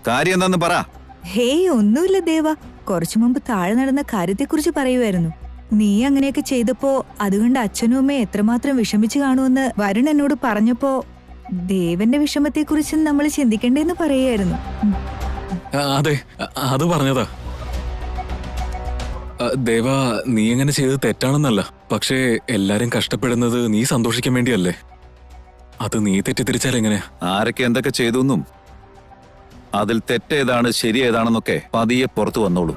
കാര്യം എന്താന്ന് പറ. ഹേയ്, ഒന്നുമില്ല ദേവ. കുറച്ചു മുമ്പ് താഴെ നടന്ന കാര്യത്തെക്കുറിച്ച് പറയുമായിരുന്നു. നീ അങ്ങനെയൊക്കെ ചെയ്തപ്പോ അതുകൊണ്ട് അച്ഛനും അമ്മയും എത്രമാത്രം വിഷമിച്ചു കാണുമെന്ന് വരുൺ എന്നോട് പറഞ്ഞപ്പോ ദേവന്റെ വിഷമത്തെക്കുറിച്ച് നമ്മൾ ചിന്തിക്കണ്ടേന്ന് പറയായിരുന്നു. അതെ, അത് പറഞ്ഞതാ. ദേവ, നീ എങ്ങനെ ചെയ്തത് തെറ്റാണെന്നല്ല, പക്ഷേ എല്ലാരും കഷ്ടപ്പെടുന്നത് നീ സന്തോഷിക്കാൻ വേണ്ടിയല്ലേ. അത് നീ തെറ്റിദ്ധരിച്ചാൽ എങ്ങനെയാ? ആരൊക്കെ എന്തൊക്കെ ചെയ്തു, അതിൽ തെറ്റേതാണ് ശരി ഏതാണെന്നൊക്കെ പതിയെ പുറത്തു വന്നോളൂ.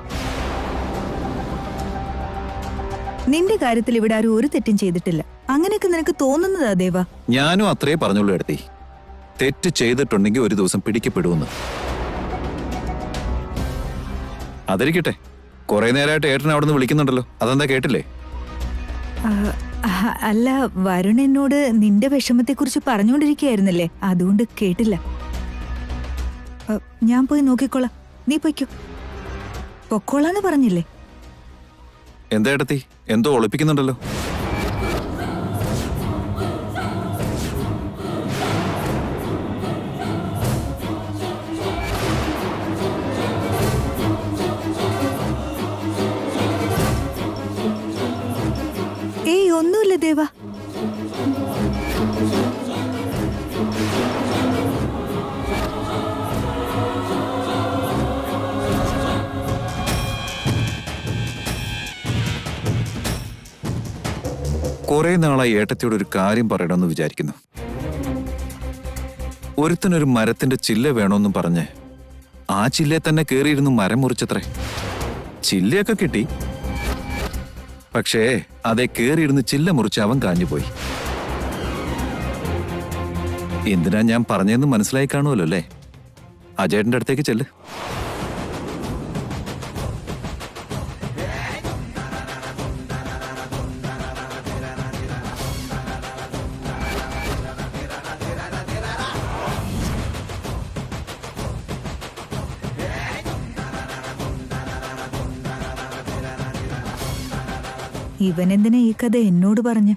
നിന്റെ കാര്യത്തിൽ ഇവിടെ ആരും ഒരു തെറ്റും ചെയ്തിട്ടില്ല. അങ്ങനെയൊക്കെ നിനക്ക് തോന്നുന്നതാ ദേവ? ഞാനും അത്രേ പറഞ്ഞുള്ളൂ എടുത്തി. തെറ്റ് ചെയ്തിട്ടുണ്ടെങ്കിൽ ഒരു ദിവസം പിടിക്കപ്പെടുമെന്ന്. അതിരിക്കട്ടെ, കുറെ നേരമായിട്ട് ഏട്ടൻ അവിടെ നിന്ന് വിളിക്കുന്നുണ്ടല്ലോ, അതെന്താ കേട്ടില്ലേ? അല്ല, വരുൺ എന്നോട് നിന്റെ വിഷമത്തെക്കുറിച്ച് പറഞ്ഞുകൊണ്ടിരിക്കുകയായിരുന്നല്ലേ, അതുകൊണ്ട് കേട്ടില്ല. ഞാൻ പോയി നോക്കിക്കോളാം, നീ പൊയ്ക്കോ. പൊക്കോളാന്ന് പറഞ്ഞില്ലേ? എന്താ ഏട്ടത്തി, എന്തോ ഒളിപ്പിക്കുന്നുണ്ടല്ലോ. ഏയ്, ഒന്നുമില്ല ദേവ. കുറെ നാളായി ഏട്ടത്തിയോട് ഒരു കാര്യം പറയണമെന്ന് വിചാരിക്കുന്നു. ഒരുത്തനൊരു മരത്തിന്റെ ചില്ല വേണമെന്നും പറഞ്ഞ് ആ ചില്ലയെ തന്നെ കേറിയിരുന്ന് മരം മുറിച്ചത്രേ. ചില്ലയൊക്കെ കിട്ടി, പക്ഷേ അതേ കേറിയിരുന്ന് ചില്ല മുറിച്ച് അവൻ കാഞ്ഞുപോയി. എന്തിനാ ഞാൻ പറഞ്ഞതെന്ന് മനസ്സിലായി കാണുമല്ലോ അല്ലേ? അജേട്ടന്റെ അടുത്തേക്ക് ചെല്ല്. ഇവനെന്തിനാ ഈ കഥ എന്നോട് പറഞ്ഞ?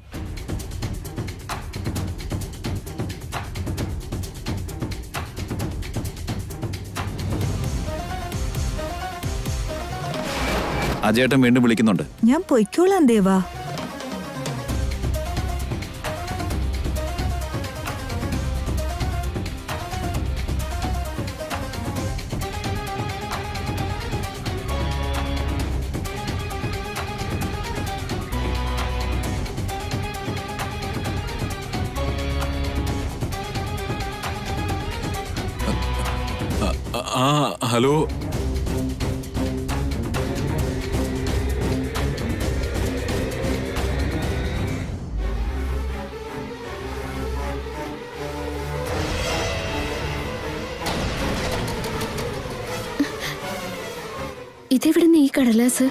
അജേട്ടൻ വീണ്ടും വിളിക്കുന്നുണ്ട്. ഞാൻ പൊയ്ക്കോളാം ദേവാ. ഹലോ. ഇതെവിടുന്ന് ഈ കടലാസ്?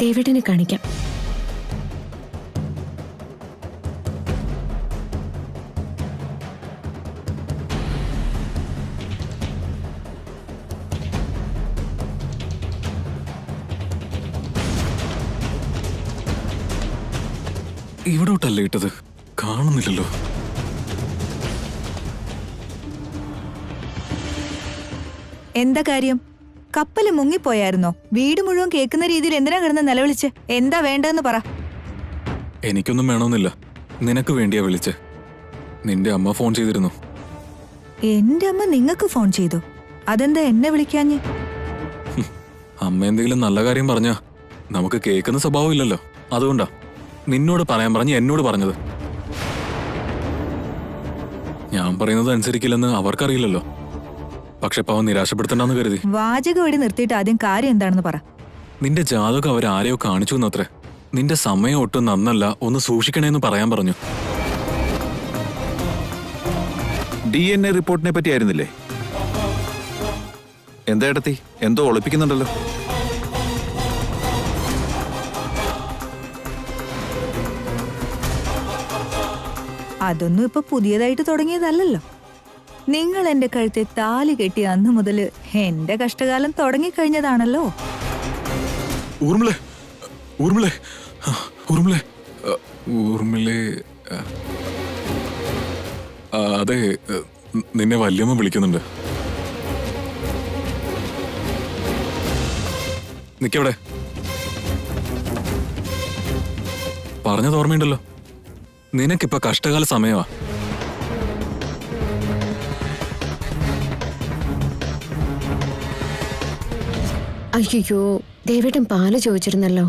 ദേവേട്ടനെ കാണിക്കാം. ഇവിടോട്ടല്ലേ ഇട്ടത്? കാണുന്നില്ലല്ലോ. എന്താ കാര്യം? കപ്പല് മുങ്ങിപ്പോയായിരുന്നോ? വീട് മുഴുവൻ കേൾക്കുന്ന രീതിയിൽ എന്തിനാ കിടന്ന് നിലവിളിച്ച്? എന്താ വേണ്ടതെന്ന് പറ. എനിക്കൊന്നും വേണമെന്നില്ല, നിനക്ക് വേണ്ടിയാ വിളിച്ച്. നിന്റെ അമ്മ ഫോൺ ചെയ്തിരുന്നു. എന്റെ അമ്മ നിങ്ങക്ക് ഫോൺ ചെയ്തു? അതെന്താ എന്നെ വിളിക്കാഞ്ഞ്? അമ്മ എന്തെങ്കിലും നല്ല കാര്യം പറഞ്ഞാ നമുക്ക് കേൾക്കുന്ന സ്വഭാവം ഇല്ലല്ലോ, അതുകൊണ്ടാ നിന്നോട് പറയാൻ പറഞ്ഞ് എന്നോട് പറഞ്ഞത്. ഞാൻ പറയുന്നത് അനുസരിക്കില്ലെന്ന് അവർക്കറിയില്ലല്ലോ. പക്ഷെ പാവം നിരാശപ്പെടുത്തണ്ടെന്ന് കരുതി. വാചകം എടി നിർത്തിയിട്ട് ആദ്യം കാര്യം എന്താണെന്ന് പറ. നിന്റെ ജാതകം അവരാരെയോ കാണിച്ചു എന്നത്രേ. നിന്റെ സമയം ഒട്ടും നന്നല്ല, ഒന്ന് സൂക്ഷിക്കണേന്ന് പറയാൻ പറഞ്ഞു. DNA റിപ്പോർട്ടിനെ പറ്റി ആയിരുന്നില്ലേ? എന്താ ഏട്ടത്തി, എന്തോ ഒളിപ്പിക്കുന്നുണ്ടല്ലോ. അതൊന്നും ഇപ്പൊ പുതിയതായിട്ട് തുടങ്ങിയതല്ലല്ലോ. നിങ്ങൾ എന്റെ കഴുത്തെ താലി കെട്ടിയ അന്ന് മുതല് എന്റെ കഷ്ടകാലം തുടങ്ങിക്കഴിഞ്ഞതാണല്ലോ. ഊർമിളേ, ഊർമിളേ, ഊർമിളേ, ഊർമിളേ. അതെ, നിന്നെ വല്യമ്മ വിളിക്കുന്നുണ്ട്. നിക്കവിടെ. പറഞ്ഞത് ഓർമ്മയുണ്ടല്ലോ, നിനക്കിപ്പോ കഷ്ടകാല സമയമാ. അയ്യോ, ദേവേട്ടൻ പാല് ചോദിച്ചിരുന്നല്ലോ.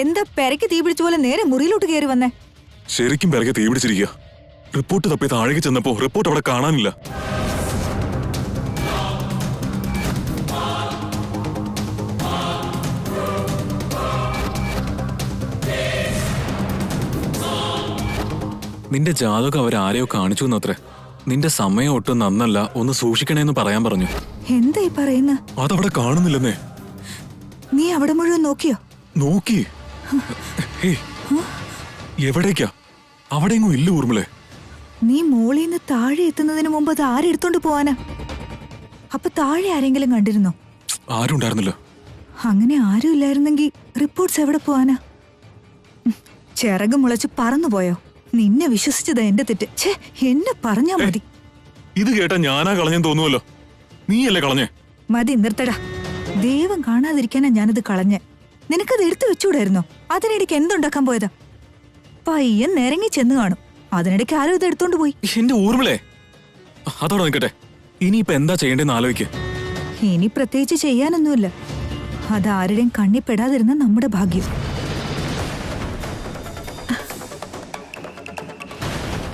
എന്താ പെരക്ക് തീ പിടിച്ച പോലെ നേരെ മുറിയിലോട്ട് കയറി വന്നേ? ശരിക്കും പിറകെ തീ പിടിച്ചിരിക്കുക. റിപ്പോർട്ട് തപ്പി താഴേക്ക് ചെന്നപ്പോ റിപ്പോർട്ട് അവിടെ കാണാനില്ല. നിന്റെ ജാതകം അവരാരെയോ കാണിച്ചു എന്നത്രേ. നിന്റെ സമയം ഒട്ടും നന്നല്ല, ഒന്ന് സൂക്ഷിക്കണേന്ന് പറയാൻ പറഞ്ഞു. എന്തായി പറയുന്ന? അതവിടെ കാണുന്നില്ലെന്നേ. നീ അവിടെ മുഴുവൻ നോക്കിയോ? നോക്കി. എവിടേക്കാ? അവിടെയെങ്ങും ഇല്ല ഊർമിളെ. നീ മോളിന്ന് താഴെ എത്തുന്നതിന് മുമ്പ് അത് ആരെടുത്തോണ്ട് പോവാനാ? അപ്പൊ താഴെ ആരെങ്കിലും കണ്ടിരുന്നോ? ആരും ഉണ്ടായിരുന്നില്ല. അങ്ങനെ ആരും ഇല്ലായിരുന്നെങ്കിൽ റിപ്പോർട്ട്സ് എവിടെ പോവാനാ? ചിറക് മുളച്ച് പറന്നുപോയോ? നിന്നെ വിശ്വസിച്ചത് എന്റെ തെറ്റ്. ഛേ, എന്നെ പറഞ്ഞാ മതി. ഇത് കേട്ടാ ഞാനാ കളഞ്ഞെന്ന് തോന്നുവല്ലോ. നീയല്ലേ കളഞ്ഞേ? മതി, നിർത്തടാ. ദൈവം കാണാതിരിക്കാനാ ഞാനത് കളഞ്ഞെ. നിനക്കത് എടുത്തു വെച്ചൂടായിരുന്നോ? അതിനിടയ്ക്ക് എന്തുണ്ടാക്കാൻ പോയതാ? പയ്യൻ നിരങ്ങി ചെന്ന് കാണും. അതിനിടയ്ക്ക് ആരും ഇത് എടുത്തോണ്ട് പോയി. എന്റെ ഊർമിളെ, അതോടെ നിൽക്കട്ടെ. ഇനിയിപ്പോ എന്താ ചെയ്യേണ്ടെന്ന് ആലോചിക്ക്. ഇനി പ്രത്യേകിച്ച് ചെയ്യാനൊന്നുമില്ല. അതാരുടെയും കണ്ണിപ്പെടാതിരുന്ന നമ്മുടെ ഭാഗ്യം.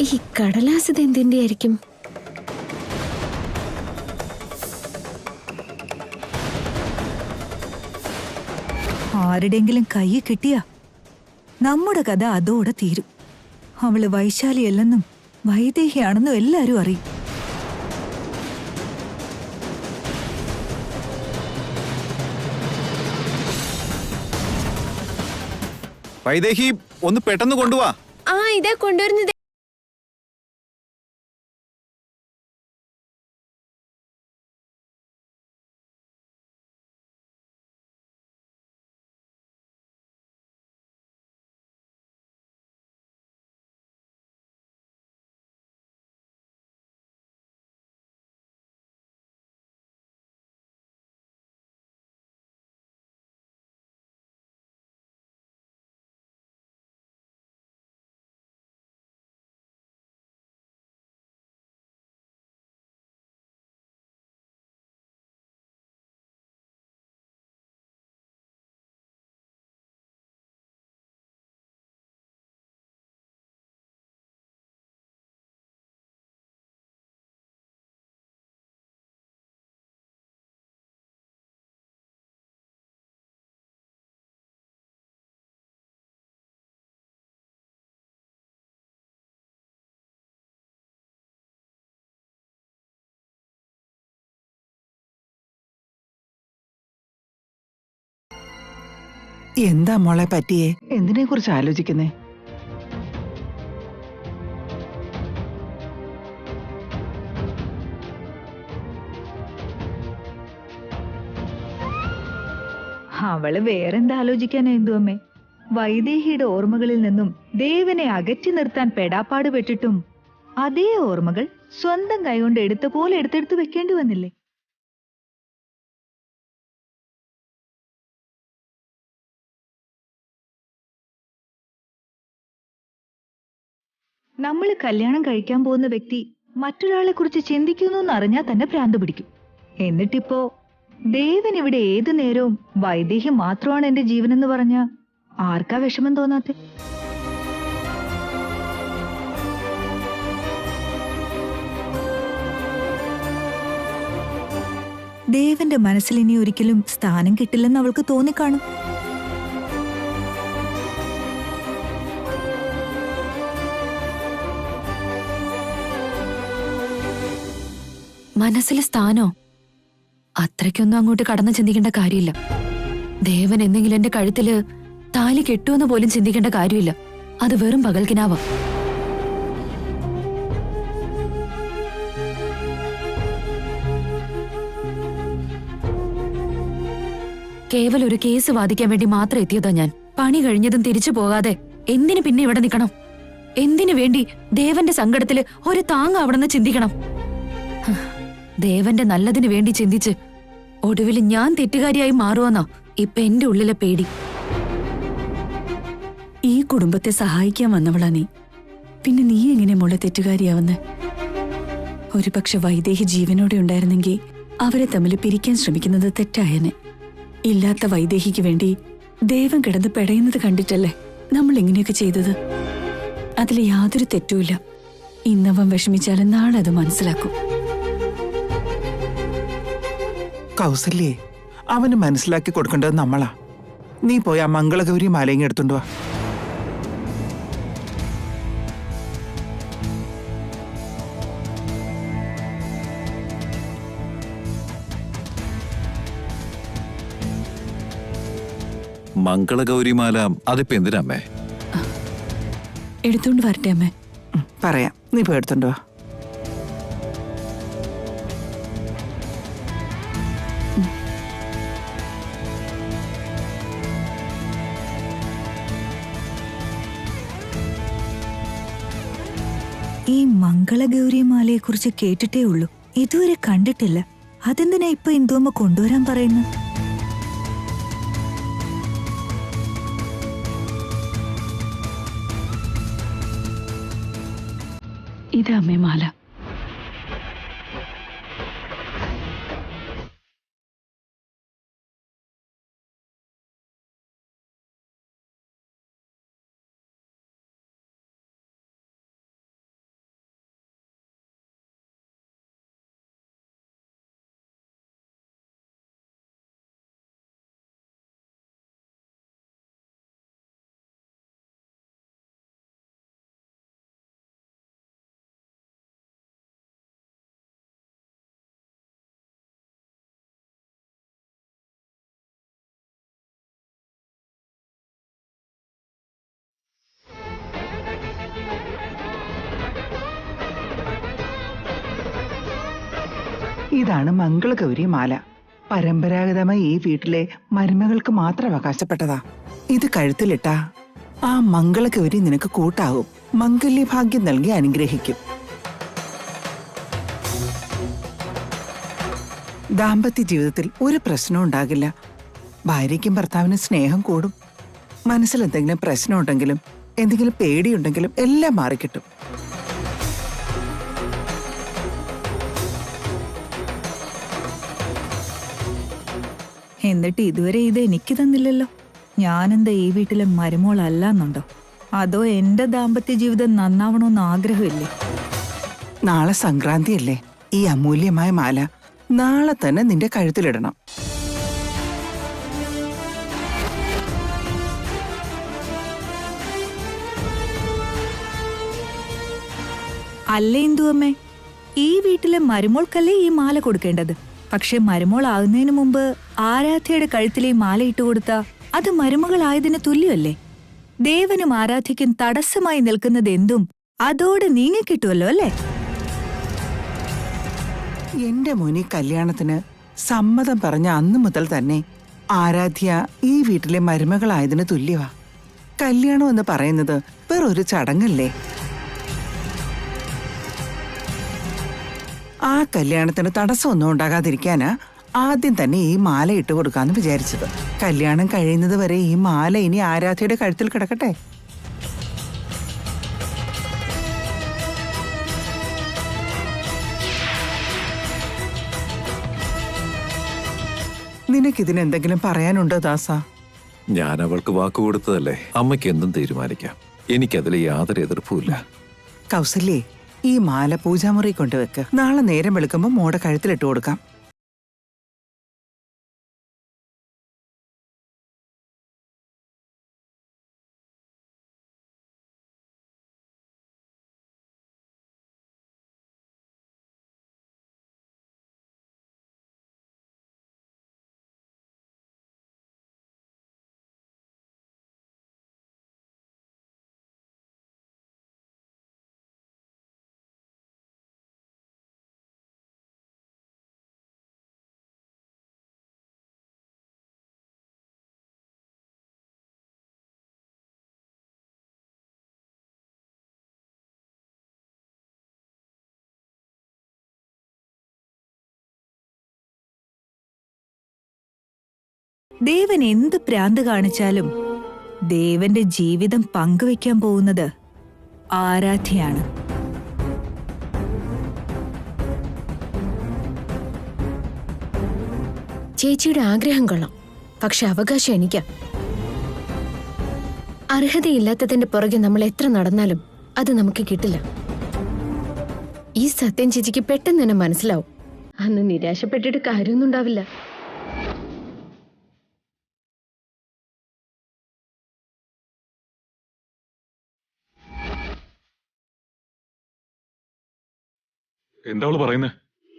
ഈ കടലാസ് എന്തിന്റെ ആയിരിക്കും? ആരുടെങ്കിലും കൈ കിട്ടിയാ നമ്മുടെ കഥ അതോടെ തീരും. അവള് വൈശാലിയല്ലെന്നും വൈദേഹിയാണെന്നും എല്ലാരും അറിയും. വൈദേഹി, ഒന്ന് പെട്ടെന്ന് കൊണ്ടുവാ. ഇതാ കൊണ്ടുവരുന്നത്. എന്താ മോളെ പറ്റിയേ? എന്തിനെ കുറിച്ച് ആലോചിക്കുന്നേ? അവള് വേറെന്താ ആലോചിക്കാനാ എന്തു അമ്മേ? വൈദേഹിയുടെ ഓർമ്മകളിൽ നിന്നും ദേവനെ അകറ്റി നിർത്താൻ പെടാപ്പാട് പെട്ടിട്ടും അതേ ഓർമ്മകൾ സ്വന്തം കൈകൊണ്ട് എടുത്ത പോലെ എടുത്തെടുത്ത് വെക്കേണ്ടി വന്നില്ലേ? നമ്മൾ കല്യാണം കഴിക്കാൻ പോകുന്ന വ്യക്തി മറ്റൊരാളെ കുറിച്ച് ചിന്തിക്കുന്നു എന്നറിഞ്ഞാൽ തന്നെ ഭ്രാന്ത് പിടിക്കും. എന്നിട്ടിപ്പോ ദേവൻ ഇവിടെ ഏതു നേരവും വൈദേഹി മാത്രമാണ് എന്റെ ജീവനെന്ന് പറഞ്ഞ ആർക്കാ വിഷമം തോന്നാത്തെ? ദേവന്റെ മനസ്സിൽ ഇനി ഒരിക്കലും സ്ഥാനം കിട്ടില്ലെന്ന് അവൾക്ക് തോന്നിക്കാണും. മനസ്സിൽ സ്ഥാനോ? അത്രയ്ക്കൊന്നും അങ്ങോട്ട് കടന്നു ചിന്തിക്കേണ്ട കാര്യമില്ല. ദേവൻ എന്തെങ്കിലും എന്റെ കഴുത്തില് താലി കെട്ടുമെന്ന് പോലും ചിന്തിക്കേണ്ട കാര്യമില്ല. അത് വെറും പകൽക്കിനാവാ. കേവലം ഒരു കേസ് വാദിക്കാൻ വേണ്ടി മാത്രം എത്തിയതാ ഞാൻ. പണി കഴിഞ്ഞതും തിരിച്ചു പോകാതെ എന്തിനു പിന്നെ ഇവിടെ നിൽക്കണം? എന്തിനു വേണ്ടി ദേവന്റെ സങ്കടത്തില് ഒരു താങ്ങാവണമെന്ന് ചിന്തിക്കണം? ഹ്, ദേവന്റെ നല്ലതിനു വേണ്ടി ചിന്തിച്ച് ഒടുവിൽ ഞാൻ തെറ്റുകാരിയായി മാറുമെന്നാ ഇപ്പൊ എന്റെ ഉള്ളിലെ പേടി. ഈ കുടുംബത്തെ സഹായിക്കാൻ വന്നവളാ നീ. പിന്നെ നീ എങ്ങനെ മോളെ തെറ്റുകാരിയാവുന്നെ? ഒരുപക്ഷെ വൈദേഹി ജീവനോടെ ഉണ്ടായിരുന്നെങ്കിൽ അവരെ തമ്മിൽ പിരിക്കാൻ ശ്രമിക്കുന്നത് തെറ്റായനെ. ഇല്ലാത്ത വൈദേഹിക്ക് വേണ്ടി ദേവൻ കിടന്ന് പെടയുന്നത് കണ്ടിട്ടല്ലേ നമ്മൾ ഇങ്ങനെയൊക്കെ ചെയ്തത്. അതിൽ യാതൊരു തെറ്റുമില്ല. ഇന്നവൻ വിഷമിച്ചാലും നാളെ അത് മനസ്സിലാക്കും. കൗസല്യേ, അവന് മനസ്സിലാക്കി കൊടുക്കേണ്ടത് നമ്മളാ. നീ പോയി ആ മംഗളഗൗരി മാലയും എടുത്തുകൊണ്ട് വാ. മംഗളഗൗരിമാല അതിപ്പോ എന്തിനമ്മേ? എടുത്തോണ്ട് വരട്ടെ അമ്മേ. പറയാം, നീ പോയി എടുത്തുകൊണ്ട് വാ. ഈ മംഗളഗൗരിമാലയെ കുറിച്ച് കേട്ടിട്ടേ ഉള്ളൂ, ഇതുവരെ കണ്ടിട്ടില്ല. അതെന്തിനാ ഇപ്പൊ ഇന്ദുമ്മ കൊണ്ടുവരാൻ പറയുന്നു? ഇതാ അമ്മേ മാല. ഇതാണ് മംഗളഗൗരി മാല. പരമ്പരാഗതമായി ഈ വീട്ടിലെ മരുമകൾക്ക് മാത്രം അവകാശപ്പെട്ടതാ. ഇത് കഴുത്തിലിട്ടാ ആ മംഗളഗൗരി നിനക്ക് കൂട്ടാകും, മംഗല്യഭാഗ്യം നൽകി അനുഗ്രഹിക്കും. ദാമ്പത്യ ജീവിതത്തിൽ ഒരു പ്രശ്നവും ഉണ്ടാകില്ല. ഭാര്യയ്ക്കും ഭർത്താവിനും സ്നേഹം കൂടും. മനസ്സിൽ എന്തെങ്കിലും പ്രശ്നമുണ്ടെങ്കിലും എന്തെങ്കിലും പേടിയുണ്ടെങ്കിലും എല്ലാം മാറിക്കിട്ടും. എന്നിട്ട് ഇതുവരെ ഇത് എനിക്ക് തന്നില്ലല്ലോ. ഞാനെന്താ ഈ വീട്ടിലെ മരുമോളല്ലാന്നുണ്ടോ? അതോ എന്റെ ദാമ്പത്യ ജീവിതം നന്നാവണമെന്ന് ആഗ്രഹമില്ലേ? നാളെ സംക്രാന്തിയല്ലേ? ഈ അമൂല്യമായ മാല നാളെ തന്നെ നിന്റെ കഴുത്തിലിടണം. അല്ലേ ഇന്ദുവമ്മേ, ഈ വീട്ടിലെ മരുമോൾക്കല്ലേ ഈ മാല കൊടുക്കേണ്ടത്? പക്ഷെ മരുമോൾ ആകുന്നതിന് മുമ്പ് ആരാധ്യയുടെ കഴുത്തിൽ ഈ മാല ഇട്ടുകൊടുത്ത അത് മരുമകളായതിന് തുല്യമല്ലേ? ദേവനും ആരാധ്യയ്ക്കും തടസ്സമായി നിൽക്കുന്നത് എന്തും അതോടെ നീങ്ങിക്കിട്ടുമല്ലോ അല്ലേ? എന്റെ മോനി കല്യാണത്തിന് സമ്മതം പറഞ്ഞ അന്നു മുതൽ തന്നെ ആരാധ്യ ഈ വീട്ടിലെ മരുമകളായതിന് തുല്യവാ. കല്യാണം എന്ന് പറയുന്നത് വേറൊരു ചടങ്ങല്ലേ? ആ കല്യാണത്തിന് തടസ്സമൊന്നും ഉണ്ടാകാതിരിക്കാനാ ആദ്യം തന്നെ ഈ മാല ഇട്ട് കൊടുക്കാന്ന് വിചാരിച്ചത്. കല്യാണം കഴിയുന്നത് വരെ ഈ മാല ഇനി ആരാധ്യയുടെ കഴുത്തിൽ കിടക്കട്ടെ. നിനക്കിതിനെന്തെങ്കിലും പറയാനുണ്ടോ ദാസ? ഞാൻ അവൾക്ക് വാക്ക് കൊടുത്തതല്ലേ, അമ്മയ്ക്ക് എന്തും തീരുമാനിക്കാം. എനിക്കതിൽ യാതൊരു എതിർപ്പുമില്ല. കൗസല്യേ, ഈ മാല പൂജാമുറി കൊണ്ടുവെക്ക്. നാളെ നേരം വെളുക്കുമ്പോൾ മോടെ കഴുത്തിലിട്ട് കൊടുക്കാം. ദേവൻ എന്ത് പ്രാന്ത് കാണിച്ചാലും ദേവന്റെ ജീവിതം പങ്കുവെക്കാൻ പോകുന്നത് ആരാധ്യയാണ്. ചേച്ചിയുടെ ആഗ്രഹം കൊള്ളാം, പക്ഷെ അവകാശം എനിക്കാ. അർഹതയില്ലാത്തതിന്റെ പുറകെ നമ്മൾ എത്ര നടന്നാലും അത് നമുക്ക് കിട്ടില്ല. ഈ സത്യം ചേച്ചിക്ക് പെട്ടെന്ന് തന്നെ മനസ്സിലാവും. അന്ന് നിരാശപ്പെട്ടിട്ട് കാര്യമൊന്നും ഉണ്ടാവില്ല. എന്താ അവള് പറയുന്നേ?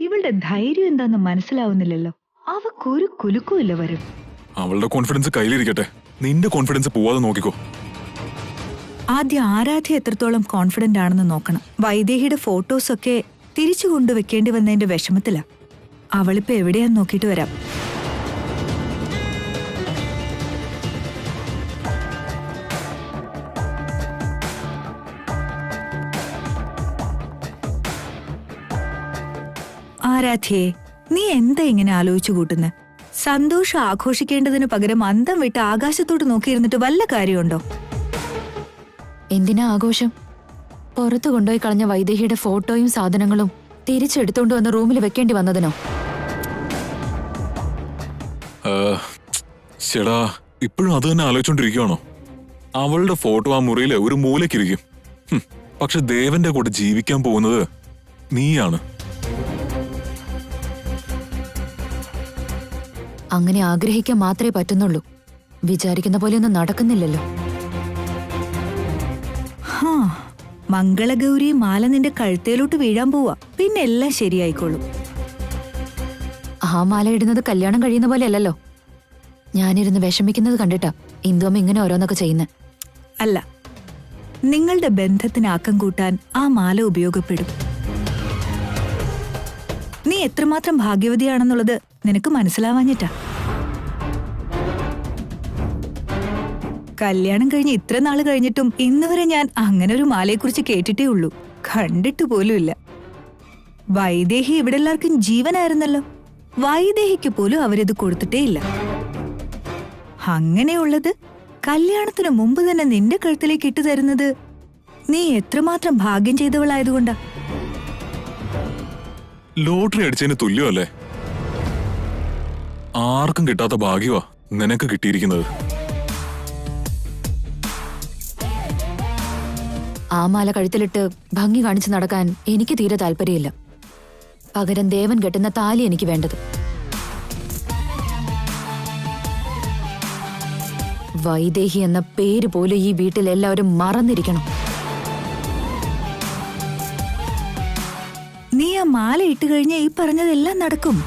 ഇവളുടെ ധൈര്യം എന്താന്ന് മനസ്സിലാവുന്നില്ലല്ലോ. അവക്കൊരു കുലുക്കുമില്ല വരും. അവളുടെ കോൺഫിഡൻസ് കയ്യിലിരിക്കട്ടെ, നിന്റെ കോൺഫിഡൻസ് പോവാതെ നോക്കിക്കോ. ആദ്യം ആരാധ്യ എത്രത്തോളം കോൺഫിഡന്റ് ആണെന്ന് നോക്കണം. വൈദേഹിയുടെ ഫോട്ടോസൊക്കെ തിരിച്ചു കൊണ്ടുവെക്കേണ്ടി വന്നതിന്റെ വിഷമത്തിലാ. അവളിപ്പോ എവിടെയാന്ന് നോക്കിയിട്ട് വരാം. ആരാധ്യേ, നീ എന്താ ഇങ്ങനെ ആലോചിച്ചു കൂട്ടുന്നെ? സന്തോഷം ആഘോഷിക്കേണ്ടതിനു പകരം അന്തം വിട്ട് ആകാശത്തോട്ട് നോക്കിയിരുന്നിട്ട് വല്ല കാര്യമുണ്ടോ? എന്തിനാ ആഘോഷം? പുറത്തു കൊണ്ടുപോയി കളഞ്ഞ വൈദേഹിയുടെ ഫോട്ടോയും സാധനങ്ങളും തിരിച്ചെടുത്തോണ്ട് വന്ന് റൂമിൽ വെക്കേണ്ടി വന്നതിനോ? ചേടാ, ഇപ്പോഴും അത് തന്നെ ആലോചിച്ചോണ്ടിരിക്കുവാണോ? അവളുടെ ഫോട്ടോ ആ മുറിയില് ഒരു മൂലക്കിരിക്കും. പക്ഷെ ദേവന്റെ കൂടെ ജീവിക്കാൻ പോകുന്നത് നീയാണ്. അങ്ങനെ ആഗ്രഹിക്കാൻ മാത്രമേ പറ്റുന്നുള്ളൂ. വിചാരിക്കുന്ന പോലെയൊന്നും നടക്കുന്നില്ലല്ലോ. ഹാ, മംഗളഗൗരി മാല നിന്റെ കഴുത്തേലോട്ട് വീഴാൻ പോവാ. പിന്നെ എല്ലാം ശരിയായിക്കോളും. ആ മാല ഇടുന്നത് കല്യാണം കഴിയുന്ന പോലെ അല്ലല്ലോ. ഞാനിരുന്ന് വിഷമിക്കുന്നത് കണ്ടിട്ടാ ഇന്ദുവമ്മ ഇങ്ങനെ ഓരോന്നൊക്കെ ചെയ്യുന്നത്. അല്ല, നിങ്ങളുടെ ബന്ധത്തിന് ആക്കം കൂട്ടാൻ ആ മാല ഉപയോഗപ്പെടും. നീ എത്രമാത്രം ഭാഗ്യവതിയാണെന്നുള്ളത് നിനക്ക് മനസ്സിലാവാഞ്ഞിട്ടാ. കല്യാണം കഴിഞ്ഞ് ഇത്ര നാള് കഴിഞ്ഞിട്ടും ഇന്നുവരെ ഞാൻ അങ്ങനെ ഒരു മാലയെക്കുറിച്ച് കേട്ടിട്ടേ ഉള്ളൂ, കണ്ടിട്ട് പോലുമില്ല. വൈദേഹി ഇവിടെ എല്ലാവർക്കും ജീവനായിരുന്നല്ലോ. വൈദേഹിക്ക് പോലും അവരിത് കൊടുത്തിട്ടേ ഇല്ല. അങ്ങനെയുള്ളത് കല്യാണത്തിന് മുമ്പ് തന്നെ നിന്റെ കഴുത്തിലേക്ക് ഇട്ടു തരുന്നത് നീ എത്രമാത്രം ഭാഗ്യം ചെയ്തവളായതുകൊണ്ടാ. ലോട്ടറി അടിച്ചതിന് തുല്യമല്ലേ? ആർക്കും കിട്ടാത്ത ഭാഗ്യമാ നിനക്ക് കിട്ടിയിരിക്കുന്നത്. ആ മാല കഴുത്തിലിട്ട് ഭംഗി കാണിച്ചു നടക്കാൻ എനിക്ക് തീരെ താല്പര്യമില്ല. പകരം ദേവൻ കെട്ടുന്ന താലി എനിക്ക് വേണ്ടത്. വൈദേഹി എന്ന പേര് പോലും ഈ വീട്ടിൽ എല്ലാവരും മറന്നിരിക്കണം. നീ ആ മാല ഇട്ട് കഴിഞ്ഞ ഈ പറഞ്ഞതെല്ലാം നടക്കും.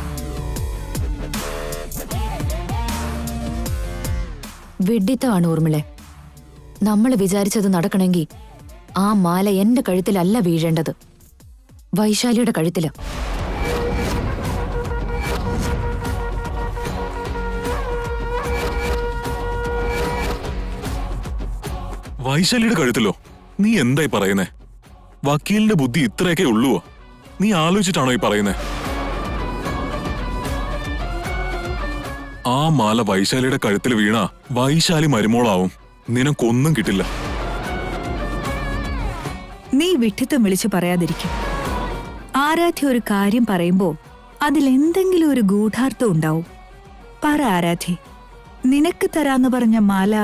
വിഡ്ഢിത്തമാണ് ഊർമിളെ. നമ്മൾ വിചാരിച്ചത് നടക്കണമെങ്കിൽ ആ മാല എന്റെ കഴുത്തിലല്ല വീഴേണ്ടത്, വൈശാലിയുടെ കഴുത്തില്. വൈശാലിയുടെ കഴുത്തിലോ? നീ എന്തായി പറയുന്നേ? വക്കീലിന്റെ ബുദ്ധി ഇത്രയൊക്കെ ഉള്ളുവോ? നീ ആലോചിച്ചിട്ടാണോ ഈ പറയുന്നേ? ആ മാല വൈശാലിയുടെ കഴുത്തിൽ വീണ വൈശാലി മരുമോളാവും. നിനക്കൊന്നും കിട്ടില്ല. നീ വിഡ്ഢിത്തം വിളിച്ചു പറയാതിരിക്കും. ആരാധ്യ ഒരു കാര്യം പറയുമ്പോ അതിലെന്തെങ്കിലും ഒരു ഗൂഢാർത്ഥം ഉണ്ടാവും. പറ ആരാധ്യ, നിനക്ക് തരാന്ന് പറഞ്ഞ മാല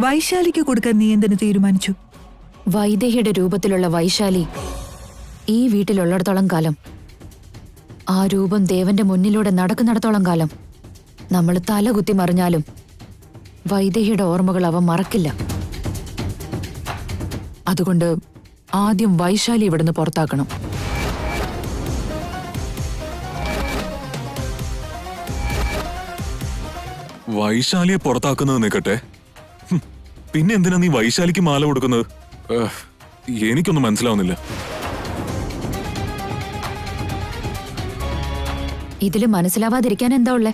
വൈശാലിക്ക് കൊടുക്കാൻ നീ എന്തിനു തീരുമാനിച്ചു? വൈദേഹിയുടെ രൂപത്തിലുള്ള വൈശാലി ഈ വീട്ടിലുള്ളിടത്തോളം കാലം, ആ രൂപം ദേവന്റെ മുന്നിലൂടെ നടക്കുന്നിടത്തോളം കാലം, നമ്മൾ തലകുത്തി മറിഞ്ഞാലും വൈദേഹിയുടെ ഓർമ്മകൾ അവൻ മറക്കില്ല. അതുകൊണ്ട് ആദ്യം വൈശാലി ഇവിടുന്ന് പുറത്താക്കണം. വൈശാലിയെ പുറത്താക്കുന്നത് നിൽക്കട്ടെ, പിന്നെ എന്തിനാ നീ വൈശാലിക്ക് മാല കൊടുക്കുന്നത്? എനിക്കൊന്നും മനസ്സിലാവുന്നില്ല. ഇതില് മനസ്സിലാവാതിരിക്കാൻ എന്താ ഉള്ളേ?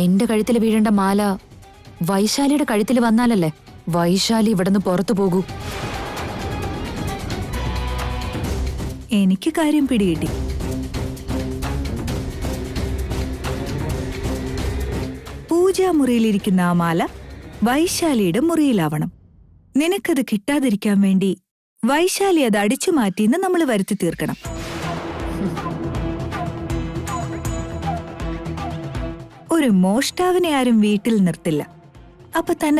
എന്റെ കഴുത്തിൽ വീഴേണ്ട മാല വൈശാലിയുടെ കഴുത്തിൽ വന്നാലല്ലേ വൈശാലി ഇവിടുന്ന് പുറത്തു പോകൂ. എനിക്ക് കാര്യം പിടികിട്ടി. പൂജ പൂജാമുറിയിലിരിക്കുന്ന ആ മാല വൈശാലിയുടെ മുറിയിലാവണം. നിനക്കത് കിട്ടാതിരിക്കാൻ വേണ്ടി വൈശാലി അത് അടിച്ചു മാറ്റിന്ന് നമ്മൾ വരുത്തി തീർക്കണം. ഒരു മോഷ്ടാവിനെ ആരും വീട്ടിൽ നിർത്തില്ല. അപ്പൊ തന്നെ